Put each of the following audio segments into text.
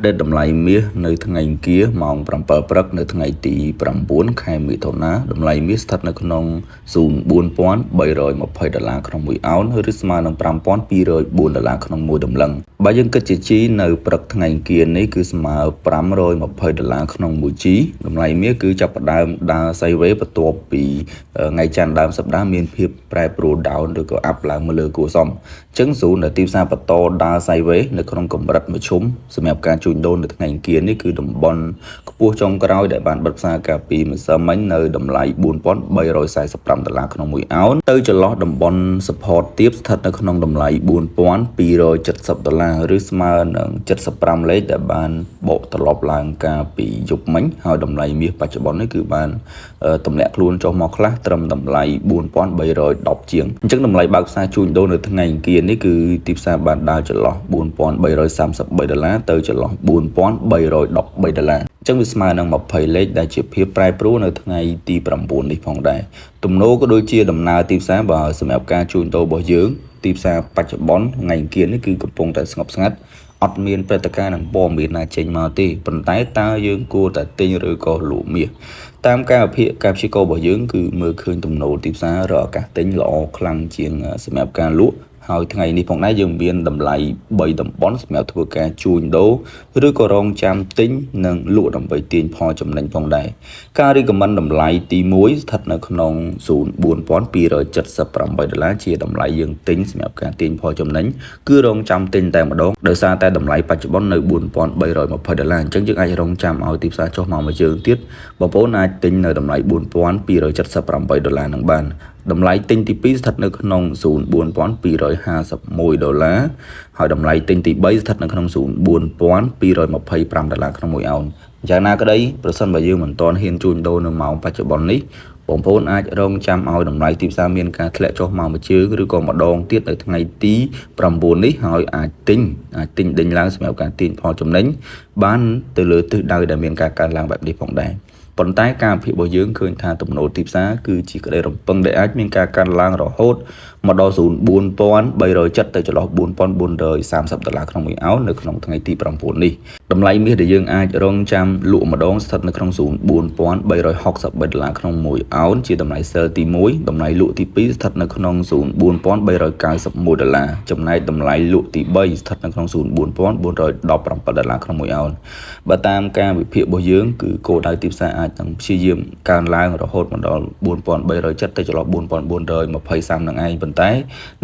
ដេតតម្លៃមាសនៅថ្ងៃអង្គារម៉ោង 7 ព្រឹកនៅថ្ងៃទី 9 ខែមិថុនាតម្លៃមាសស្ថិតនៅក្នុង $4320 ក្នុង1អោនឬស្មើនឹង $5204 ក្នុង1តម្លឹងបើយើងគិតជាជីនៅព្រឹកថ្ងៃអង្គារនេះគឺស្មើ$520ក្នុង1ជីតម្លៃមាសគឺចាប់ផ្ដើមដើរ sideways បន្ទាប់ពីថ្ងៃច័ន្ទដើមសប្តាហ៍មានភាពប្រែប្រួល down ឬក៏ up ឡើងមកលើគួរសមអញ្ចឹងស៊ូនដែលទីផ្សារបន្តដើរ sideways នៅក្នុងកម្រិតមធ្យមសម្រាប់ការជួញដូរនៅថ្ងៃអង្គារនេះគឺតំបន់ខ្ពស់ចុងក្រោយដែលបានបិទផ្សារកាលពីម្សិលមិញនៅតម្លៃ$4345ក្នុង1អោនទៅចន្លោះតំបន់ support ទាបស្ថិតនៅក្នុងតម្លៃ$4270ឬស្មើនឹង75លេខដែលបានបកត្រឡប់ឡើងកាលពីយប់មិញហើយតម្លៃមាសបច្ចុប្បន្ននេះគឺបានទម្លាក់ខ្លួនចុះមកខ្លះត្រឹមតម្លៃ$4310ជាងអញ្ចឹងតម្លៃបើកផ្សារជួញដូរនៅថ្ងៃអង្គារនេះគឺទីផ្សារបានដើរចន្លោះ$4333ទៅចន្លោះ$4313ចឹងវាស្មើនឹង20លេខដែលជាភាពប្រែប្រួលនៅថ្ងៃទី9នេះផងដែរទំនោរក៏ដូចជាដំណើរទីផ្សារបើសម្រាប់ការជួញដូររបស់យើងទីផ្សារបច្ចុប្បន្នថ្ងៃអង្គារនេះគឺកំពុងតែស្ងប់ស្ងាត់អត់មានព្រឹត្តិការណ៍នឹងព័ត៌មានណាចេញមកទេប៉ុន្តែតើយើងគួរតែទិញឬក៏លក់មាសតាមការវិភាគការព្យាករណ៍របស់យើងគឺមើលឃើញទំនោរទីផ្សាររកឱកាសទិញល្អខ្លាំងជាងសម្រាប់ការលក់ហើយថ្ងៃនេះផងដែរយើងមានតម្លៃ3តំបន់សម្រាប់ធ្វើការជួញដូរឬក៏រងចាំទិញនិងលក់ដើម្បីទាញផលចំណេញផងដែរការរីកមិនតម្លៃទី1ស្ថិតនៅក្នុង$4278ជាតម្លៃយើងទិញសម្រាប់ការទាញផលចំណេញគឺរងចាំទិញតែម្ដងដោយសារតែតម្លៃបច្ចុប្បន្ននៅ$4320អញ្ចឹងយើងអាចរងចាំឲ្យទីផ្សារចុះមកមួយជើងទៀតបងប្អូនអាចទិញនៅតម្លៃ$4278នឹងបានតម្លៃទិញទី2ស្ថិតនៅក្នុង$4251ហើយតម្លៃទិញទី3ស្ថិតនៅក្នុង$4225ក្នុង1អោនយ៉ាងណាក្តីប្រសិនបើយើងមិនទាន់ហ៊ានជួញដូរនៅម៉ោងបច្ចុប្បន្ននេះបងប្អូនអាចរងចាំឲ្យតម្លៃទីផ្សារមានការធ្លាក់ចុះមកមួយជើងឬក៏ម្ដងទៀតនៅថ្ងៃទី9នេះហើយអាចទិញដេញឡើងសម្រាប់ការទាញផលចំណេញបានទៅលើទិសដៅដែលមានការកើនឡើងបែបនេះផងដែរប៉ុន្តែការវិភាគរបស់យើងឃើញថាទំនោរទីផ្សារគឺជាក្តីរំពឹងដែលអាចមានការកើនឡើងរហូតមកដល់$4370ទៅចន្លោះ$4430ក្នុង1អោននៅក្នុងថ្ងៃទី9នេះតម្លៃមាសដែលយើងអាចរងចាំលក់ម្ដងស្ថិតនៅក្នុង$4363ក្នុង1អោនជាតម្លៃ sell ទី1តម្លៃលក់ទី2ស្ថិតនៅក្នុង$4391ចំណែកតម្លៃលក់ទី3ស្ថិតនៅក្នុង$4417ក្នុង1អោនបើតាមការវិភាគរបស់យើងគឺគោលដៅទីផ្សារអាចនឹងព្យាយាមកើនឡើងរហូតមកដល់$4370ទៅចន្លោះ$4423នឹងឯងប៉ុន្តែ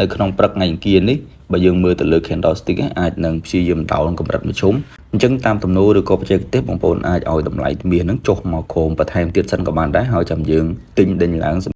នៅក្នុងព្រឹកថ្ងៃអង្គារនេះបើយើងមើលទៅលើ candlestick អាចនឹងព្យាយាមដោនកម្រិតមធ្យមអញ្ចឹងតាមទំនោរឬក៏បច្ចេកទេសបងប្អូនអាចឲ្យតម្លៃមាសនឹងចុះមកក្រោមបន្ថែមទៀតសិនក៏បានដែរហើយចាំយើងទិញដេញឡើង